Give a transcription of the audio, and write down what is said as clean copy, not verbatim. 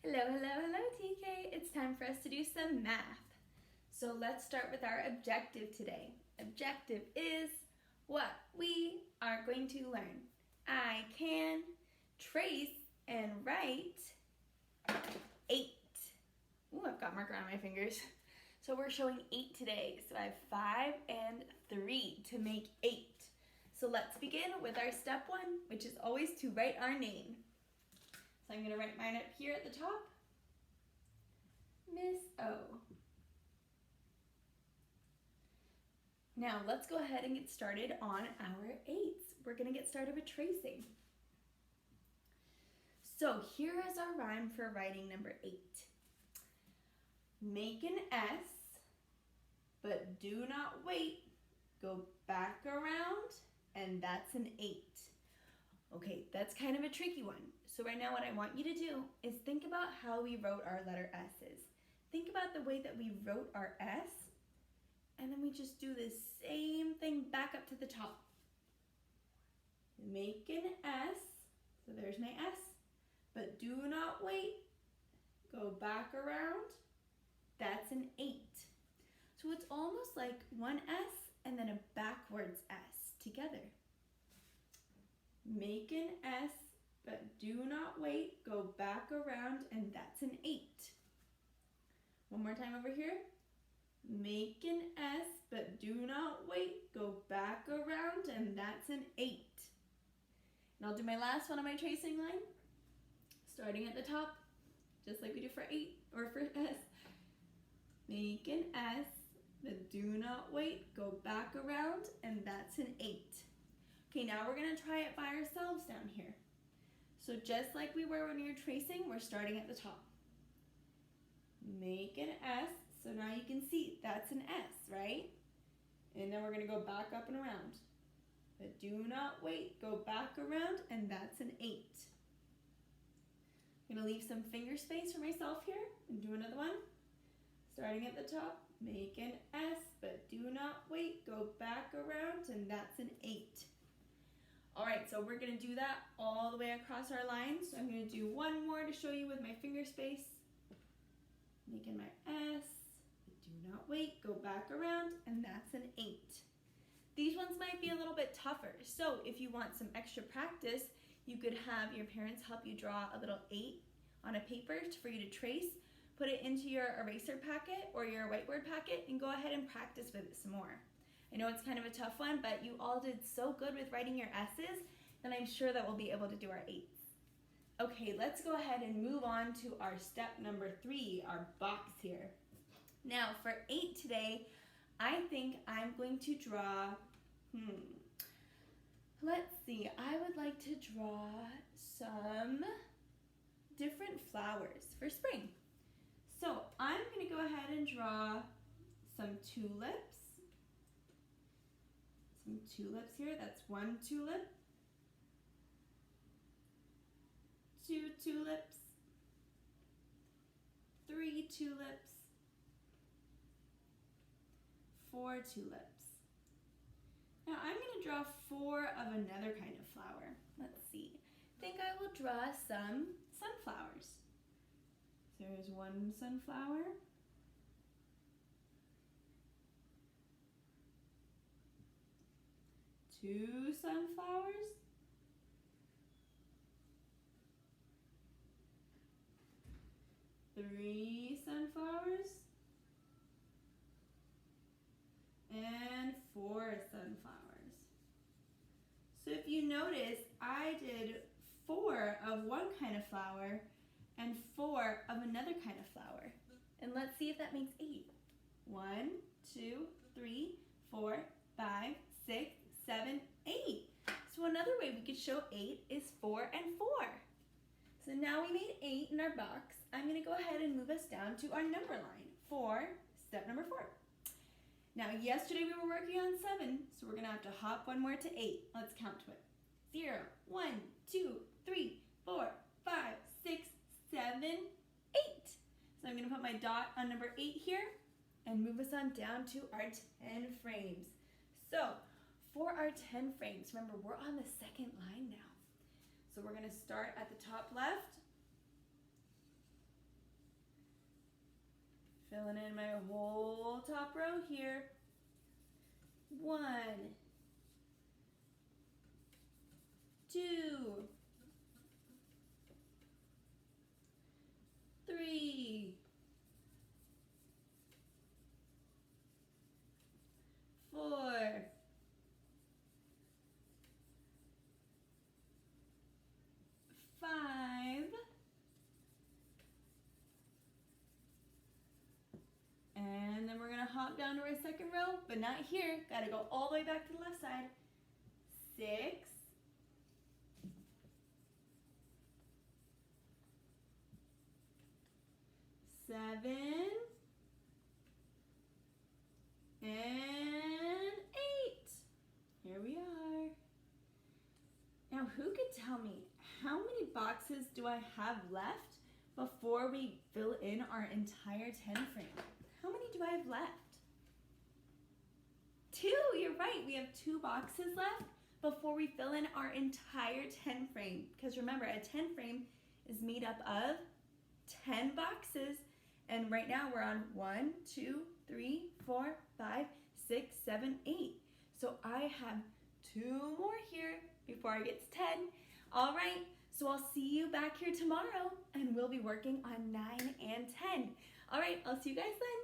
Hello, hello, hello, TK. It's time for us to do some math. So let's start with our objective today. Objective is what we are going to learn. I can trace and write 8. Ooh, I've got marker on my fingers. So we're showing 8 today. So I have 5 and 3 to make 8. So let's begin with our step 1, which is always to write our name. So I'm going to write mine up here at the top. Miss O. Now let's go ahead and get started on our 8s. We're going to get started with tracing. So here is our rhyme for writing number 8. Make an S, but do not wait. Go back around, and that's an 8. Okay, that's kind of a tricky one. So right now what I want you to do is think about how we wrote our letter S's. Think about the way that we wrote our S, and then we just do the same thing back up to the top. Make an S, so there's my S, but do not wait. Go back around, that's an 8. So it's almost like one S and then a backwards S together. Make an S, but do not wait. Go back around, and that's an 8. One more time over here. Make an S, but do not wait. Go back around, and that's an 8. And I'll do my last one on my tracing line, starting at the top, just like we do for 8 or for S. Make an S, but do not wait. Go back around, and that's an 8. Okay, now we're going to try it by ourselves down here. So just like we were when we were tracing, we're starting at the top. Make an S, so now you can see that's an S, right? And then we're going to go back up and around. But do not wait, go back around, and that's an 8. I'm going to leave some finger space for myself here and do another one. Starting at the top, make an S, but do not wait, go back around, and that's an 8. All right, so we're going to do that all the way across our lines. So I'm going to do one more to show you with my finger space. Making my S, do not wait, go back around, and that's an 8. These ones might be a little bit tougher. So if you want some extra practice, you could have your parents help you draw a little 8 on a paper for you to trace. Put it into your eraser packet or your whiteboard packet and go ahead and practice with it some more. I know it's kind of a tough one, but you all did so good with writing your S's, and I'm sure that we'll be able to do our 8s. Okay, let's go ahead and move on to our step number 3, our box here. Now for 8 today, I think I'm going to draw, let's see, I would like to draw some different flowers for spring. So I'm going to go ahead and draw some tulips. Some tulips here. That's 1 tulip, 2 tulips, 3 tulips, 4 tulips. Now I'm going to draw 4 of another kind of flower. Let's see. I think I will draw some sunflowers. So there's 1 sunflower. 2 sunflowers, 3 sunflowers, and 4 sunflowers. So if you notice, I did 4 of one kind of flower and 4 of another kind of flower. And let's see if that makes 8. 1, 2, 3, 4, 5, 6, 7, 8. So another way we could show 8 is 4 and 4. So now we made 8 in our box. I'm going to go ahead and move us down to our number line. 4, step number 4. Now yesterday we were working on 7, so we're going to have to hop one more to 8. Let's count to it. 0, 1, 2, 3, 4, 5, 6, 7, 8. So I'm going to put my dot on number 8 here and move us on down to our 10 frames. So for our 10 frames, remember we're on the second line now. So we're going to start at the top left Filling in my whole top row here. 1, 2, 3, 4, 5, and then we're gonna hop down to our second row, but not here. Gotta go all the way back to the left side. 6, 7, and 8. Here we are. Now, who could tell me how many boxes do I have left before we fill in our entire 10 frame? How many do I have left? 2, you're right. We have 2 boxes left before we fill in our entire 10 frame. Because remember, a 10 frame is made up of 10 boxes. And right now we're on 1, 2, 3, 4, 5, 6, 7, 8. So I have 2 more here before I get to 10. All right, so I'll see you back here tomorrow and we'll be working on 9 and 10. All right, I'll see you guys then.